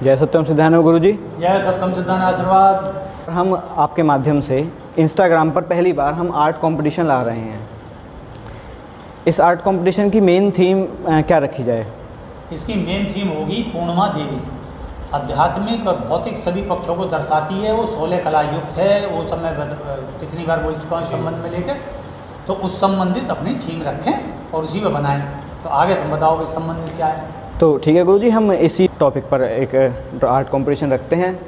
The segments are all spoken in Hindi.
जय सत्यम सिद्धानंद गुरु जी। जय सत्यम सिद्धानंद आशीर्वाद। हम आपके माध्यम से इंस्टाग्राम पर पहली बार हम आर्ट कंपटीशन ला रहे हैं। इस आर्ट कंपटीशन की मेन थीम क्या रखी जाए? इसकी मेन थीम होगी पूर्णिमा देवी। आध्यात्मिक और भौतिक सभी पक्षों को दर्शाती है। वो 16 कला युक्त है। वो सब मैं कितनी बार बोल चुका हूँ इस संबंध में लेकर। तो उस संबंधित अपनी थीम रखें और उसी में बनाएं। तो आगे तुम बताओगे इस संबंधित क्या है। तो ठीक है गुरुजी, हम इसी टॉपिक पर एक आर्ट कंपटीशन रखते हैं।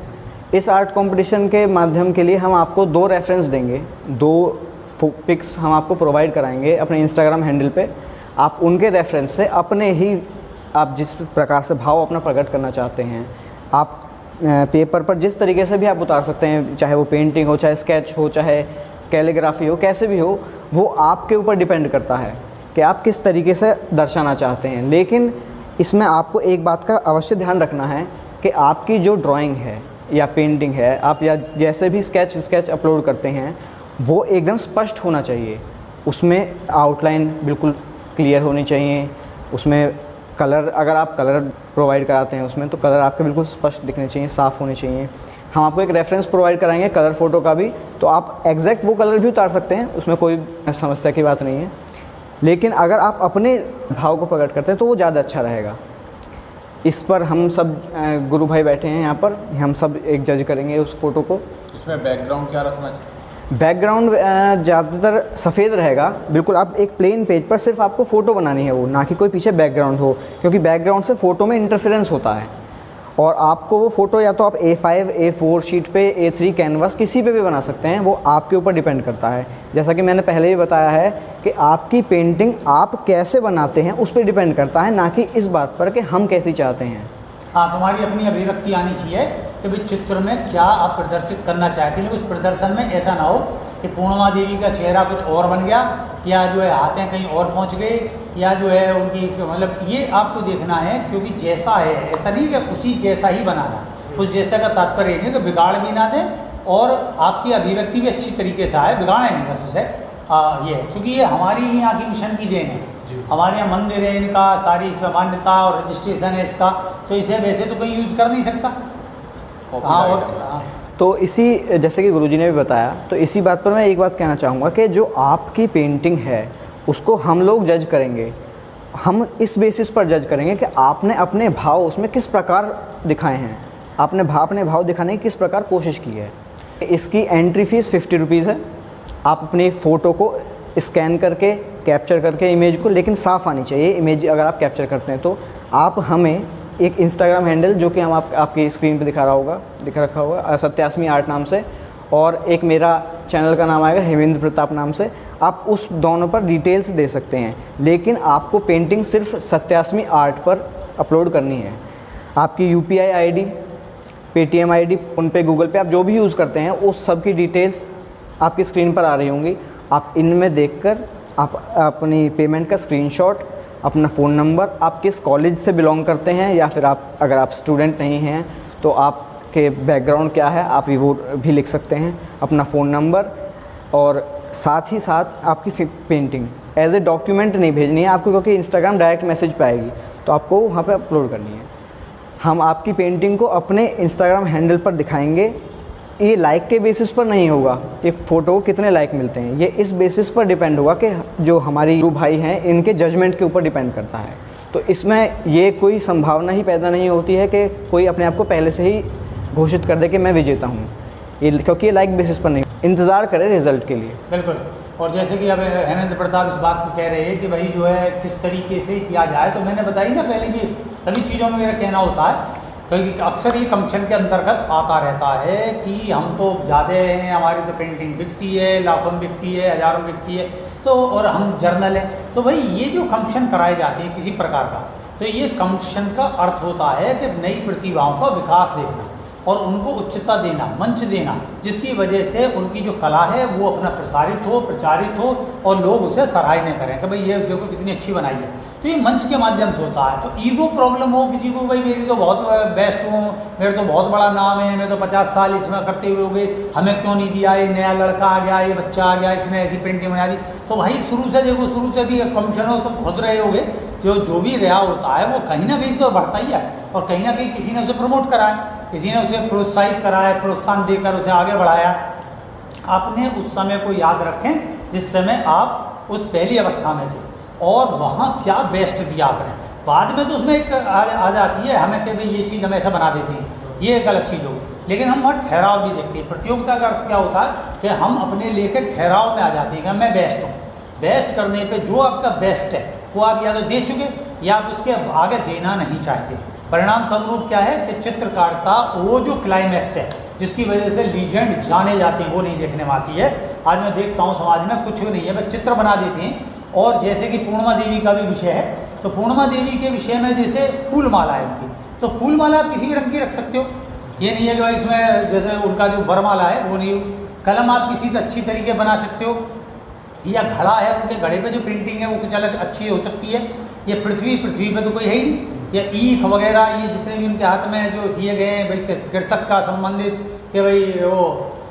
इस आर्ट कंपटीशन के माध्यम के लिए हम आपको 2 रेफरेंस देंगे, 2 पिक्स हम आपको प्रोवाइड कराएंगे अपने इंस्टाग्राम हैंडल पे। आप उनके रेफरेंस से अपने ही आप जिस प्रकार से भाव अपना प्रकट करना चाहते हैं, आप पेपर पर जिस तरीके से भी आप उतार सकते हैं, चाहे वो पेंटिंग हो, चाहे स्केच हो, चाहे कैलीग्राफी हो, कैसे भी हो, वो आपके ऊपर डिपेंड करता है कि आप किस तरीके से दर्शाना चाहते हैं। लेकिन इसमें आपको एक बात का अवश्य ध्यान रखना है कि आपकी जो ड्राइंग है या पेंटिंग है, आप या जैसे भी स्केच अपलोड करते हैं, वो एकदम स्पष्ट होना चाहिए। उसमें आउटलाइन बिल्कुल क्लियर होनी चाहिए। उसमें कलर, अगर आप कलर प्रोवाइड कराते हैं उसमें, तो कलर आपके बिल्कुल स्पष्ट दिखने चाहिए, साफ़ होने चाहिए। हम आपको एक रेफरेंस प्रोवाइड कराएंगे कलर फ़ोटो का भी, तो आप एग्जैक्ट वो कलर भी उतार सकते हैं, उसमें कोई समस्या की बात नहीं है। लेकिन अगर आप अपने भाव को प्रकट करते हैं तो वो ज़्यादा अच्छा रहेगा। इस पर हम सब गुरु भाई बैठे हैं यहाँ पर, हम सब एक जज करेंगे उस फ़ोटो को। इसमें बैकग्राउंड क्या रखना चाहिए? बैकग्राउंड ज़्यादातर सफ़ेद रहेगा। बिल्कुल आप एक प्लेन पेज पर सिर्फ आपको फ़ोटो बनानी है, वो ना कि कोई पीछे बैकग्राउंड हो, क्योंकि बैकग्राउंड से फ़ोटो में इंटरफेरेंस होता है। और आपको वो फ़ोटो या तो आप A5, A4 शीट पे, A3 कैनवास, किसी पे भी बना सकते हैं, वो आपके ऊपर डिपेंड करता है। जैसा कि मैंने पहले ही बताया है कि आपकी पेंटिंग आप कैसे बनाते हैं उस पर डिपेंड करता है, ना कि इस बात पर कि हम कैसी चाहते हैं। हाँ, तुम्हारी अपनी अभिव्यक्ति आनी चाहिए कि भाई चित्र में क्या आप प्रदर्शित करना चाहते हैं। उस प्रदर्शन में ऐसा ना हो कि पूर्णिमा देवी का चेहरा कुछ और बन गया, या जो है हाथें कहीं और पहुंच गए, या जो है उनकी मतलब ये आपको देखना है। क्योंकि जैसा है ऐसा नहीं कि उसी जैसा ही बनाना। उस जैसा का तात्पर्य नहीं कि बिगाड़ भी ना दें और आपकी अभिव्यक्ति भी अच्छी तरीके से आए, बिगाड़े नहीं बस उसे। ये है, चूँकि ये हमारी ही यहाँ की मिशन की देन है। हमारे यहाँ मंदिर है इनका, सारी इसमें मान्यता और रजिस्ट्रेशन है इसका, तो इसे वैसे तो कोई यूज़ कर नहीं सकता। हाँ, और तो इसी, जैसे कि गुरुजी ने भी बताया, तो इसी बात पर मैं एक बात कहना चाहूँगा कि जो आपकी पेंटिंग है उसको हम लोग जज करेंगे। हम इस बेसिस पर जज करेंगे कि आपने अपने भाव उसमें किस प्रकार दिखाए हैं, आपने अपने भाव दिखाने की किस प्रकार कोशिश की है। इसकी एंट्री फ़ीस 50 रुपीज़ है। आप अपनी फ़ोटो को स्कैन करके कैप्चर करके इमेज को, लेकिन साफ़ आनी चाहिए इमेज अगर आप कैप्चर करते हैं तो, आप हमें एक इंस्टाग्राम हैंडल जो कि हम आपकी स्क्रीन पे दिख रखा होगा, सत्यास्मी आर्ट नाम से, और एक मेरा चैनल का नाम आएगा हेमेंद्र प्रताप नाम से, आप उस दोनों पर डिटेल्स दे सकते हैं। लेकिन आपको पेंटिंग सिर्फ सत्यास्मी आर्ट पर अपलोड करनी है। आपकी UPI ID, Paytm ID, PhonePe, Google पे, आप जो भी यूज़ करते हैं उस सब की डिटेल्स आपकी स्क्रीन पर आ रही होंगी। आप इनमें देखकर आप अपनी पेमेंट का स्क्रीनशॉट, अपना फ़ोन नंबर, आप किस कॉलेज से बिलोंग करते हैं, या फिर आप अगर आप स्टूडेंट नहीं हैं तो आपके बैकग्राउंड क्या है आप वो भी लिख सकते हैं, अपना फ़ोन नंबर, और साथ ही साथ आपकी पेंटिंग एज ए डॉक्यूमेंट नहीं भेजनी है आपको, क्योंकि इंस्टाग्राम डायरेक्ट मैसेज पे आएगी, तो आपको वहाँ पे अपलोड करनी है। हम आपकी पेंटिंग को अपने इंस्टाग्राम हैंडल पर दिखाएंगे। ये लाइक के बेसिस पर नहीं होगा कि फ़ोटो कितने लाइक मिलते हैं, ये इस बेसिस पर डिपेंड होगा कि जो हमारी गुरु भाई हैं इनके जजमेंट के ऊपर डिपेंड करता है। तो इसमें ये कोई संभावना ही पैदा नहीं होती है कि कोई अपने आप को पहले से ही घोषित कर दे कि मैं विजेता हूँ, ये क्योंकि ये लाइक बेसिस पर नहीं। इंतज़ार करें रिज़ल्ट के लिए। बिल्कुल। और जैसे कि अब हेमेंद्र प्रताप इस बात को कह रहे हैं कि भाई जो है किस तरीके से किया जाए, तो मैंने बताई ना पहले भी, सभी चीज़ों में मेरा कहना होता है, क्योंकि अक्सर ये कमीशन के अंतर्गत आता रहता है कि हम तो ज़्यादा हैं, हमारी तो पेंटिंग बिकती है, लाखों में बिकती है, हज़ारों में बिकती है, तो और हम जर्नल हैं। तो भाई ये जो कमीशन कराए जाते हैं किसी प्रकार का, तो ये कमीशन का अर्थ होता है कि नई प्रतिभाओं का विकास देखना और उनको उच्चता देना, मंच देना, जिसकी वजह से उनकी जो कला है वो अपना प्रचारित हो और लोग उसे सराहनीय करें कि भाई ये देखो कितनी अच्छी बनाई है। तो ये मंच के माध्यम से होता है। तो ईगो प्रॉब्लम हो किसी को, भाई मेरी तो बहुत बेस्ट हूँ, मेरे तो बहुत बड़ा नाम है, मैं तो 50 साल इसमें करते हुए हो गए, हमें क्यों नहीं दिया, ये नया लड़का आ गया, ये बच्चा आ गया, इसने ऐसी पेंटिंग बना दी। तो भाई शुरू से देखो, शुरू से भी कमीशन हो तो खुद रहे होगे जो भी रहा होता है वो कहीं ना कहीं से तो बढ़ता ही है, और कहीं ना कहीं किसी ने उसे प्रमोट करा है, किसी ने उसे प्रोत्साहित करा है, प्रोत्साहन देकर उसे आगे बढ़ाया। आपने उस समय को याद रखें जिस समय आप उस पहली अवस्था में थे, और वहाँ क्या बेस्ट दिया आपने। बाद में तो उसमें एक आ जाती है हमें कि भाई ये चीज़ हम ऐसा बना देती हैं, ये एक अलग चीज़ होगी, लेकिन हम वहाँ ठहराव भी देखते हैं। प्रतियोगिता का अर्थ क्या होता है कि हम अपने लेकर ठहराव में आ जाते हैं कि मैं बेस्ट हूँ। बेस्ट करने पे जो आपका बेस्ट है वो आप या तो दे चुके या आप उसके आगे देना नहीं चाहते। परिणाम स्वरूप क्या है कि चित्रकारिता वो जो क्लाइमैक्स है जिसकी वजह से लीजेंड जाने जाती हैं वो नहीं देखने में आती है। आज मैं देखता हूँ समाज में कुछ भी नहीं है, बस चित्र बना देती हैं। और जैसे कि पूर्णिमा देवी का भी विषय है, तो पूर्णिमा देवी के विषय में जैसे फूल माला है उनकी, तो फूल माला आप किसी भी रंग की रख सकते हो, ये नहीं है कि भाई इसमें जैसे उनका जो वरमाला है वो नहीं। कलम आप किसी अच्छी तरीके बना सकते हो, या घड़ा है उनके घड़े पे जो प्रिंटिंग है वो कुछ अलग अच्छी हो सकती है। ये पृथ्वी पे तो कोई है ही नहीं, या ईख वगैरह ये जितने भी उनके हाथ में जो दिए गए हैं भाई कृषक का संबंधित कि भाई वो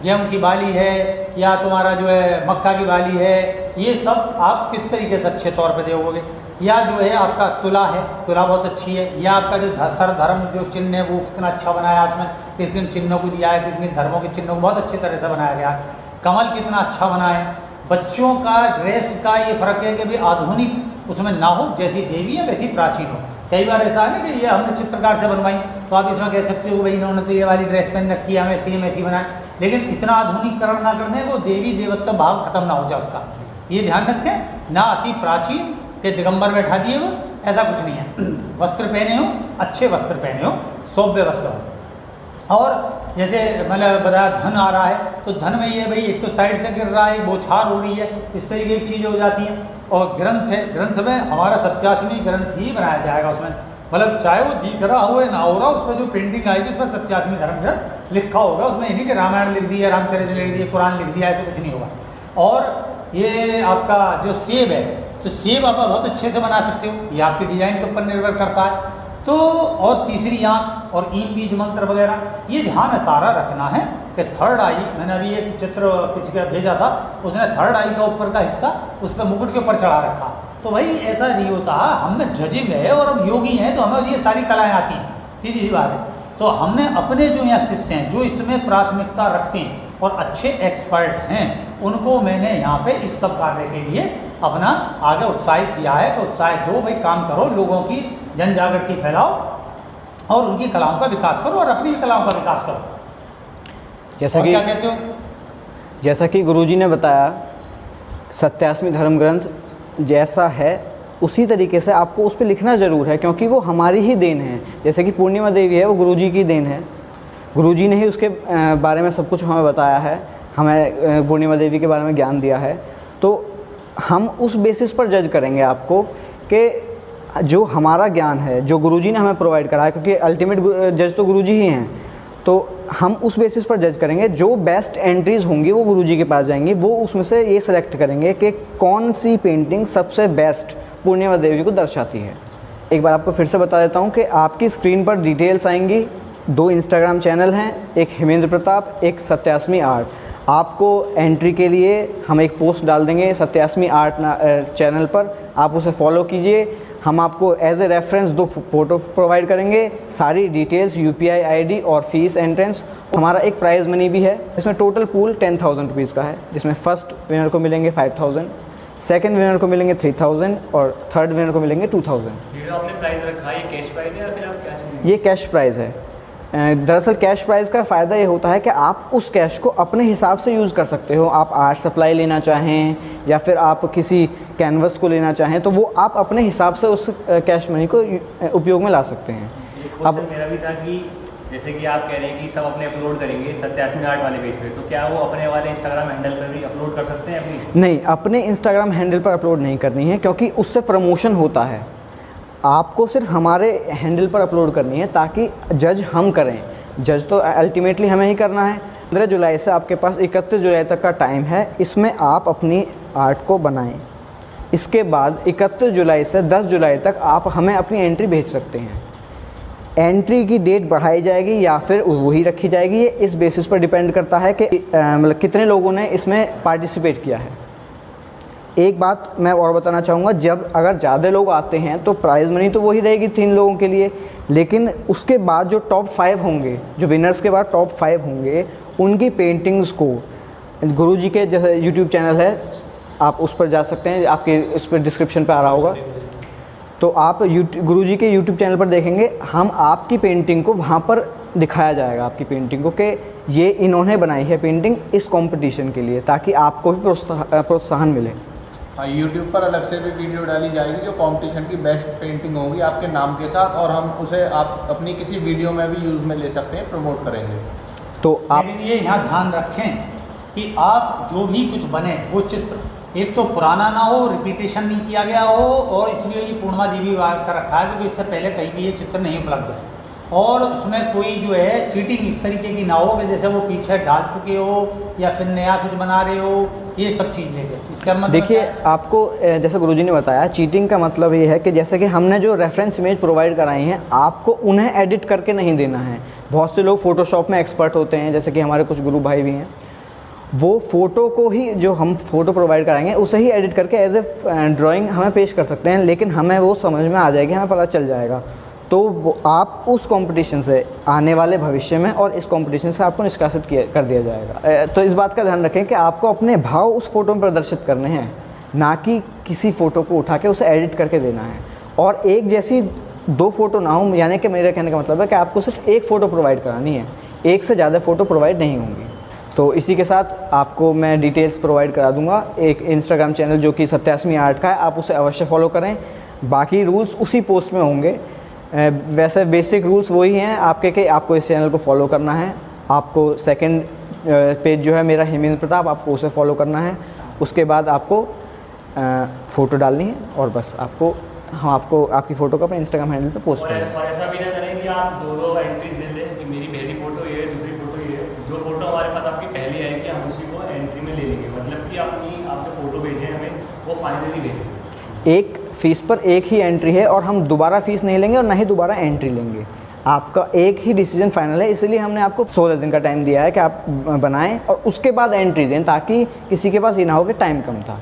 गेहूँ की बाली है या तुम्हारा जो है मक्का की बाली है, ये सब आप किस तरीके से अच्छे तौर पे दोगे। या जो है आपका तुला है, तुला बहुत अच्छी है। या आपका जो सर धर्म जो चिन्ह है वो कितना अच्छा बनाया, उसमें किन किन चिन्हों को दिया है, किन किन धर्मों के चिन्हों को बहुत अच्छी तरह से बनाया गया है। कमल कितना अच्छा बना है। बच्चों का ड्रेस का ये फ़र्क है कि भाई आधुनिक उसमें ना हो, जैसी देवी है वैसी प्राचीन हो। कई बार ऐसा है ना कि ये हमने चित्रकार से बनवाई, तो आप इसमें कह सकते हो भाई इन्होंने तो ये वाली ड्रेस पहन रखी है, हमें सेम ऐसी बनाए, लेकिन इतना आधुनिकरण ना कर दें वो देवी देवत्व भाव खत्म ना हो जाए उसका। ये ध्यान रखें, ना अति प्राचीन के दिगंबर बैठा दिए वो, ऐसा कुछ नहीं है। वस्त्र पहने हो, अच्छे वस्त्र पहने हो, सौभ्य वस्त्र हो। और जैसे मैंने बताया धन आ रहा है, तो धन में ये भाई एक तो साइड से गिर रहा है, बौछार हो रही है, इस तरीके की चीज़ें हो जाती हैं। और ग्रंथ है, ग्रंथ में हमारा 87वां ग्रंथ ही बनाया जाएगा उसमें, मतलब चाहे वो दिख रहा हो या ना हो रहा, उस पर जो पेंटिंग आएगी उस पर 87वां धर्म ग्रंथ लिखा होगा। उसमें इन्हीं के रामायण लिख दिया, रामचरित्र लिख दिया, कुरान लिख दिया, ऐसा कुछ नहीं होगा। और ये आपका जो सेब है, तो सेब आप बहुत अच्छे से बना सकते हो, ये आपकी डिज़ाइन के ऊपर निर्भर करता है। तो और तीसरी आँख और ईम बीज मंत्र वगैरह, ये ध्यान सारा रखना है कि थर्ड आई, मैंने अभी एक चित्र किसी का भेजा था, उसने थर्ड आई का ऊपर का हिस्सा उस पर मुकुट के ऊपर चढ़ा रखा। तो भाई ऐसा नहीं होता, हम में जजिंग है और हम योगी हैं तो हमें ये सारी कलाएँ आती हैं, सीधी सी बात है। तो हमने अपने जो यहाँ शिष्य हैं जो इसमें प्राथमिकता रखते हैं और अच्छे एक्सपर्ट हैं, उनको मैंने यहाँ पे इस सब कार्य के लिए अपना आगे उत्साहित दिया है कि उत्साहित दो भाई, काम करो, लोगों की जन जागृति फैलाओ और उनकी कलाओं का विकास करो और अपनी भी कलाओं का विकास करो। जैसा कि क्या कहते हो? जैसा कि गुरुजी ने बताया, 87वें धर्म ग्रंथ जैसा है उसी तरीके से आपको उस पर लिखना ज़रूर है, क्योंकि वो हमारी ही देन है। जैसे कि पूर्णिमा देवी है, वो गुरुजी की देन है, गुरुजी ने ही उसके बारे में सब कुछ हमें बताया है, हमें पूर्णिमा देवी के बारे में ज्ञान दिया है। तो हम उस बेसिस पर जज करेंगे आपको कि जो हमारा ज्ञान है, जो गुरुजी ने हमें प्रोवाइड करा है, क्योंकि अल्टीमेट जज तो गुरुजी ही हैं, तो हम उस बेसिस पर जज करेंगे। जो बेस्ट एंट्रीज़ होंगी वो गुरुजी के पास जाएंगी, वो उसमें से ये सिलेक्ट करेंगे कि कौन सी पेंटिंग सबसे बेस्ट पूर्णिमा देवी को दर्शाती है। एक बार आपको फिर से बता देता हूँ कि आपकी स्क्रीन पर डिटेल्स आएंगी। 2 इंस्टाग्राम चैनल हैं, एक हेमेंद्र प्रताप, एक 87वीं आर्ट। आपको एंट्री के लिए हम एक पोस्ट डाल देंगे 87वीं आर्ट चैनल पर, आप उसे फॉलो कीजिए। हम आपको as a reference 2 photo provide करेंगे, सारी डिटेल्स, UPI ID और फीस एंट्रेंस। हमारा एक प्राइज़ मनी भी है, इसमें टोटल पूल 10,000 रुपीज़ का है, जिसमें फर्स्ट विनर को मिलेंगे 5,000, सेकंड विनर को मिलेंगे 3,000 और थर्ड विनर को मिलेंगे 2,000। जो आपने प्राइस रखा है, कैश प्राइस है या फिर आप कैश? ये कैश प्राइज़ है। दरअसल कैश प्राइस का फ़ायदा ये होता है कि आप उस कैश को अपने हिसाब से यूज़ कर सकते हो। आप आर्ट सप्लाई लेना चाहें या फिर आप किसी कैनवस को लेना चाहें, तो वो आप अपने हिसाब से उस कैश मनी को उपयोग में ला सकते हैं। अब मेरा भी था कि जैसे कि आप कह रहे हैं कि सब अपने अपलोड करेंगे 87वीं आर्ट वाले पेज पे, तो क्या वो अपने वाले इंस्टाग्राम हैंडल पर भी अपलोड कर सकते हैं अपनी? नहीं, अपने इंस्टाग्राम हैंडल पर अपलोड नहीं करनी है, क्योंकि उससे प्रमोशन होता है। आपको सिर्फ हमारे हैंडल पर अपलोड करनी है, ताकि जज हम करें। जज तो अल्टीमेटली हमें ही करना है। 15 जुलाई से आपके पास 31 जुलाई तक का टाइम है, इसमें आप अपनी आर्ट को बनाएं। इसके बाद 31 जुलाई से 10 जुलाई तक आप हमें अपनी एंट्री भेज सकते हैं। एंट्री की डेट बढ़ाई जाएगी या फिर वही रखी जाएगी, ये इस बेसिस पर डिपेंड करता है कि मतलब कितने लोगों ने इसमें पार्टिसिपेट किया है। एक बात मैं और बताना चाहूँगा, जब अगर ज़्यादा लोग आते हैं तो प्राइज़ मनी तो वही रहेगी 3 लोगों के लिए, लेकिन उसके बाद जो टॉप 5 होंगे, जो विनर्स के बाद टॉप 5 होंगे, उनकी पेंटिंग्स को गुरुजी के जैसे यूट्यूब चैनल है, आप उस पर जा सकते हैं, आपके इस पर डिस्क्रिप्शन पे आ रहा होगा, तो आप गुरुजी के यूट्यूब चैनल पर देखेंगे, हम आपकी पेंटिंग को वहाँ पर दिखाया जाएगा, आपकी पेंटिंग को, कि ये इन्होंने बनाई है पेंटिंग इस कंपटीशन के लिए, ताकि आपको भी प्रोत्साहन मिले। हाँ, यूट्यूब पर अलग से भी वीडियो डाली जाएगी जो कंपटीशन की बेस्ट पेंटिंग होगी आपके नाम के साथ, और हम उसे आप अपनी किसी वीडियो में भी यूज़ में ले सकते हैं, प्रमोट करेंगे। तो आप लेकिन ये यहाँ ध्यान रखें कि आप जो भी कुछ बने वो चित्र एक तो पुराना ना हो, रिपीटेशन नहीं किया गया हो, और इसलिए ये पूर्णिमा देवी कर रखा है क्योंकि इससे पहले कहीं भी ये चित्र नहीं उपलब्ध है, और उसमें कोई जो है चीटिंग इस तरीके की ना हो कि जैसे वो पीछे डाल चुके हो या फिर नया कुछ बना रहे हो, ये सब चीज़ लेके। इसका मतलब देखिए, आपको जैसे गुरुजी ने बताया, चीटिंग का मतलब ये है कि जैसे कि हमने जो रेफरेंस इमेज प्रोवाइड कराई हैं, आपको उन्हें एडिट करके नहीं देना है। बहुत से लोग फ़ोटोशॉप में एक्सपर्ट होते हैं, जैसे कि हमारे कुछ गुरु भाई भी हैं, वो फ़ोटो को ही, जो हम फ़ोटो प्रोवाइड कराएंगे उसे ही एडिट करके एज ए ड्राइंग हमें पेश कर सकते हैं, लेकिन हमें वो समझ में आ जाएगी, हमें पता चल जाएगा। तो वो आप उस कंपटीशन से आने वाले भविष्य में और इस कंपटीशन से आपको निष्कासित कर दिया जाएगा। तो इस बात का ध्यान रखें कि आपको अपने भाव उस फ़ोटो में प्रदर्शित करने हैं, ना कि किसी फ़ोटो को उठा के उसे एडिट करके देना है। और एक जैसी 2 फ़ोटो ना हो, यानी कि मेरे कहने का मतलब है कि आपको सिर्फ 1 फ़ोटो प्रोवाइड करानी है, 1 से ज़्यादा फ़ोटो प्रोवाइड नहीं होंगी। तो इसी के साथ आपको मैं डिटेल्स प्रोवाइड करा दूंगा, एक इंस्टाग्राम चैनल जो कि 87वीं आर्ट का है, आप उसे अवश्य फॉलो करें। बाकी रूल्स उसी पोस्ट में होंगे। वैसे बेसिक रूल्स वही हैं आपके कि आपको इस चैनल को फॉलो करना है, आपको सेकंड पेज जो है मेरा हेमेंद्र प्रताप, आपको उसे फॉलो करना है। उसके बाद आपको फ़ोटो डालनी है और बस आपको, हम आपको आपकी फ़ोटो को अपने इंस्टाग्राम हैंडल पे पोस्ट करेंगे। और ऐसा भी ना करें कि आप 2 एंट्रीज दे दें कि मेरी पहली फ़ोटो ये है, दूसरी फ़ोटो ये है। जो फ़ोटो हमारे पास आपकी पहली आएगी हम उसी को एंट्री में ले लेंगे, मतलब कि अपनी आपने फ़ोटो भेजे हमें वो फाइनली भेजें। एक फ़ीस पर एक ही एंट्री है और हम दोबारा फ़ीस नहीं लेंगे और ना ही दोबारा एंट्री लेंगे। आपका एक ही डिसीजन फाइनल है, इसलिए हमने आपको 16 दिन का टाइम दिया है कि आप बनाएं और उसके बाद एंट्री दें, ताकि किसी के पास ये ना हो कि टाइम कम था।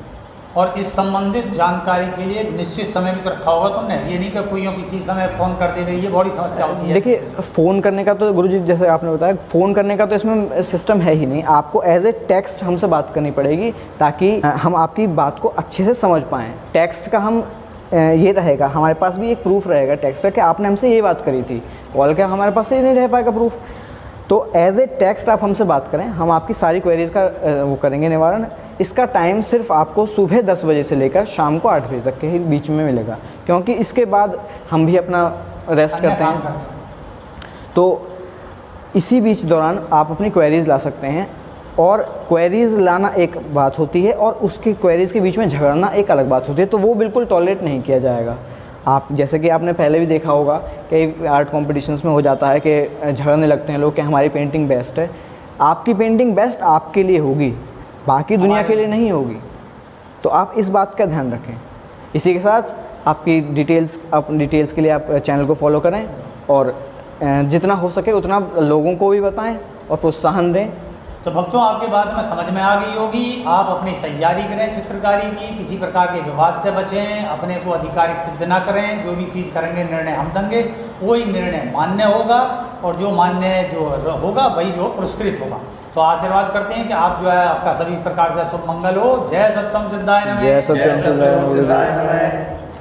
और इस संबंधित जानकारी के लिए एक निश्चित समय भी तो रखा होगा तुमने, ये नहीं कि कोई किसी समय फ़ोन कर दे, ये बड़ी समस्या होती है। देखिए, फ़ोन करने का तो गुरुजी जैसे आपने बताया, फ़ोन करने का तो इसमें सिस्टम है ही नहीं। आपको एज ए टेक्स्ट हमसे बात करनी पड़ेगी, ताकि हम आपकी बात को अच्छे से समझ पाएँ। टेक्स्ट का हम ये रहेगा, हमारे पास भी एक प्रूफ रहेगा टेक्स्ट का कि आपने हमसे ये बात करी थी। कॉल का हमारे पास ये नहीं रह पाएगा प्रूफ। तो एज ए टेक्स्ट आप हमसे बात करें, हम आपकी सारी क्वेरीज़ का वो करेंगे निवारण। इसका टाइम सिर्फ आपको सुबह 10 बजे से लेकर शाम को 8 बजे तक के ही बीच में मिलेगा, क्योंकि इसके बाद हम भी अपना रेस्ट करते हैं। तो इसी बीच दौरान आप अपनी क्वेरीज़ ला सकते हैं, और क्वेरीज़ लाना एक बात होती है और उसकी क्वेरीज़ के बीच में झगड़ना एक अलग बात होती है, तो वो बिल्कुल टॉलरेट नहीं किया जाएगा। आप जैसे कि आपने पहले भी देखा होगा कि आर्ट कॉम्पिटिशन्स में हो जाता है कि झगड़ने लगते हैं लोग कि हमारी पेंटिंग बेस्ट है। आपकी पेंटिंग बेस्ट आपके लिए होगी, बाकी दुनिया के लिए नहीं होगी। तो आप इस बात का ध्यान रखें। इसी के साथ आपकी डिटेल्स के लिए आप चैनल को फॉलो करें और जितना हो सके उतना लोगों को भी बताएं और प्रोत्साहन दें। तो भक्तों, आपकी बात में समझ में आ गई होगी। आप अपनी तैयारी करें चित्रकारी की, किसी प्रकार के विवाद से बचें, अपने को आधिकारिक सिद्ध ना करें। जो भी चीज़ करेंगे निर्णय हम देंगे, वही निर्णय मान्य होगा, और जो मान्य जो होगा वही जो पुरस्कृत होगा। तो आशीर्वाद करते हैं कि आप जो है आपका सभी प्रकार से शुभ मंगल हो। जय सत्यम सिद्धाय नमः। जय सत्यम सिद्धाय नमः।